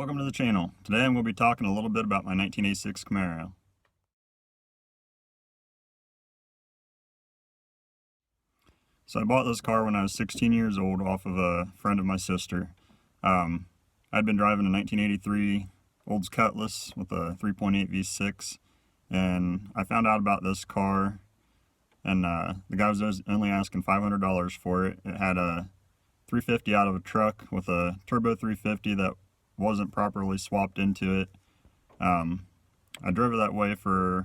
Welcome to the channel. Today I'm going to be talking a little bit about my 1986 Camaro. So I bought this car when I was 16 years old off of a friend of my sister. I'd been driving a 1983 Olds Cutlass with a 3.8 V6, and I found out about this car, and the guy was only asking $500 for it. It had a 350 out of a truck with a turbo 350 that wasn't properly swapped into it. I drove it that way for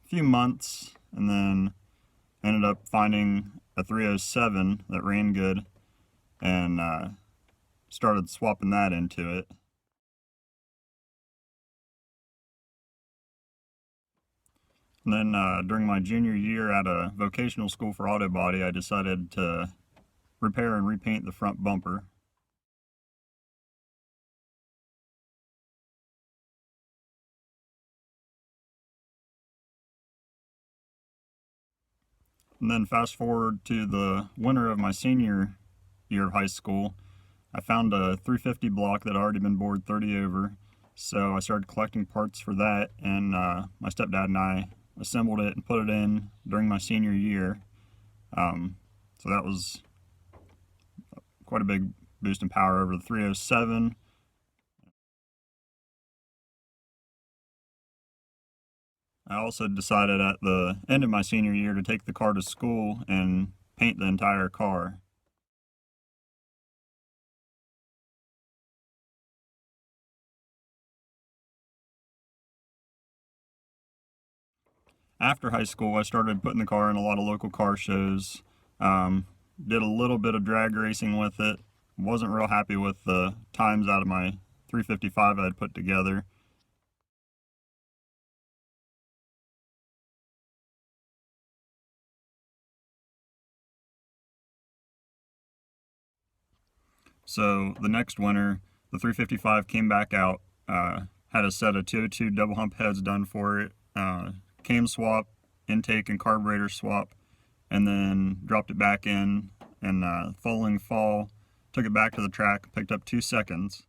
a few months, and then ended up finding a 307 that ran good, and started swapping that into it. And then during my junior year at a vocational school for auto body, I decided to repair and repaint the front bumper. And then fast forward to the winter of my senior year of high school, I found a 350 block that had already been bored 30 over. So I started collecting parts for that, and my stepdad and I assembled it and put it in during my senior year. So that was quite a big boost in power over the 307. I also decided at the end of my senior year to take the car to school and paint the entire car. After high school, I started putting the car in a lot of local car shows. Did a little bit of drag racing with it. Wasn't real happy with the times out of my 355 I had put together. So the next winter, the 355 came back out, had a set of 202 double hump heads done for it, cam swap, intake and carburetor swap, and then dropped it back in, and following fall, took it back to the track, picked up 2 seconds.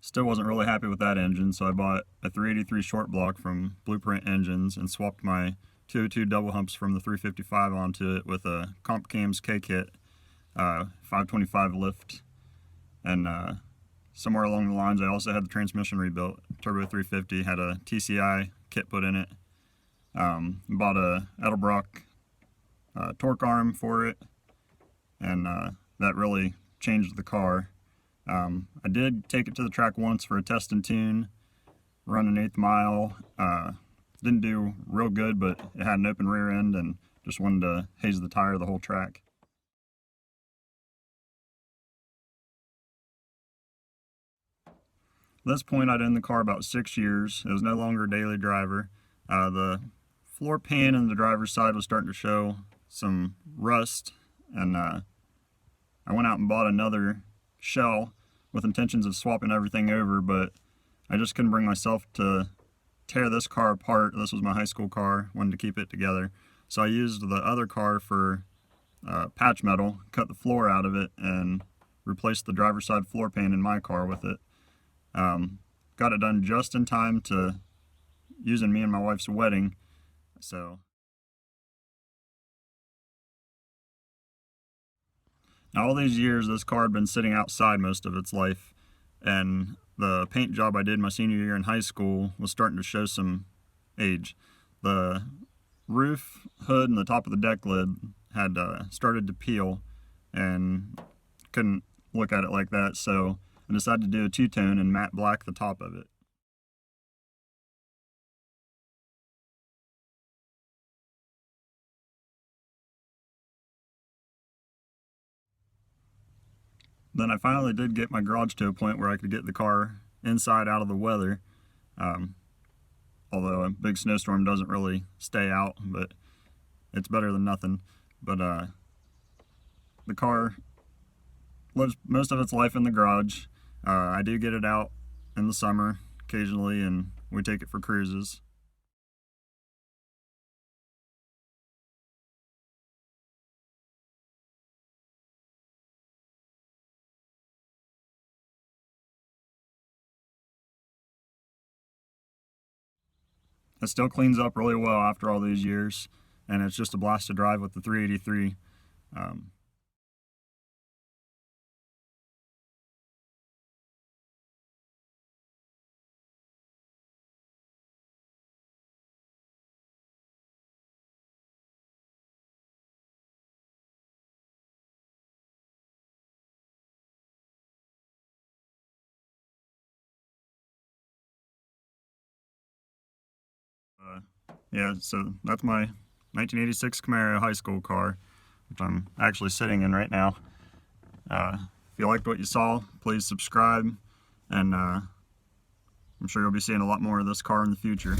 Still wasn't really happy with that engine, so I bought a 383 short block from Blueprint Engines and swapped my 202 double humps from the 355 onto it with a Comp Cams K-Kit 525 lift. And somewhere along the lines, I also had the transmission rebuilt. Turbo 350 had a TCI kit put in it. Bought a Edelbrock torque arm for it, and that really changed the car. I did take it to the track once for a test and tune, run an 1/8 mile. Didn't do real good, but it had an open rear end and just wanted to haze the tire the whole track. At this point, I'd owned the car about 6 years. It was no longer a daily driver. The floor pan in the driver's side was starting to show some rust, and I went out and bought another shell with intentions of swapping everything over, but I just couldn't bring myself to tear this car apart. This was my high school car, wanted to keep it together. So I used the other car for patch metal, cut the floor out of it, and replaced the driver's side floor pan in my car with it. Got it done just in time to use in me and my wife's wedding. So now, all these years, this car had been sitting outside most of its life, and the paint job I did my senior year in high school was starting to show some age. The roof, hood, and the top of the deck lid had started to peel, and couldn't look at it like that, so I decided to do a two-tone and matte black the top of it. Then I finally did get my garage to a point where I could get the car inside out of the weather. Although a big snowstorm doesn't really stay out, but it's better than nothing. But the car lives most of its life in the garage. I do get it out in the summer occasionally, and we take it for cruises. It still cleans up really well after all these years, and it's just a blast to drive with the 383. Yeah, so that's my 1986 Camaro high school car, which I'm actually sitting in right now. If you liked what you saw, please subscribe, and I'm sure you'll be seeing a lot more of this car in the future.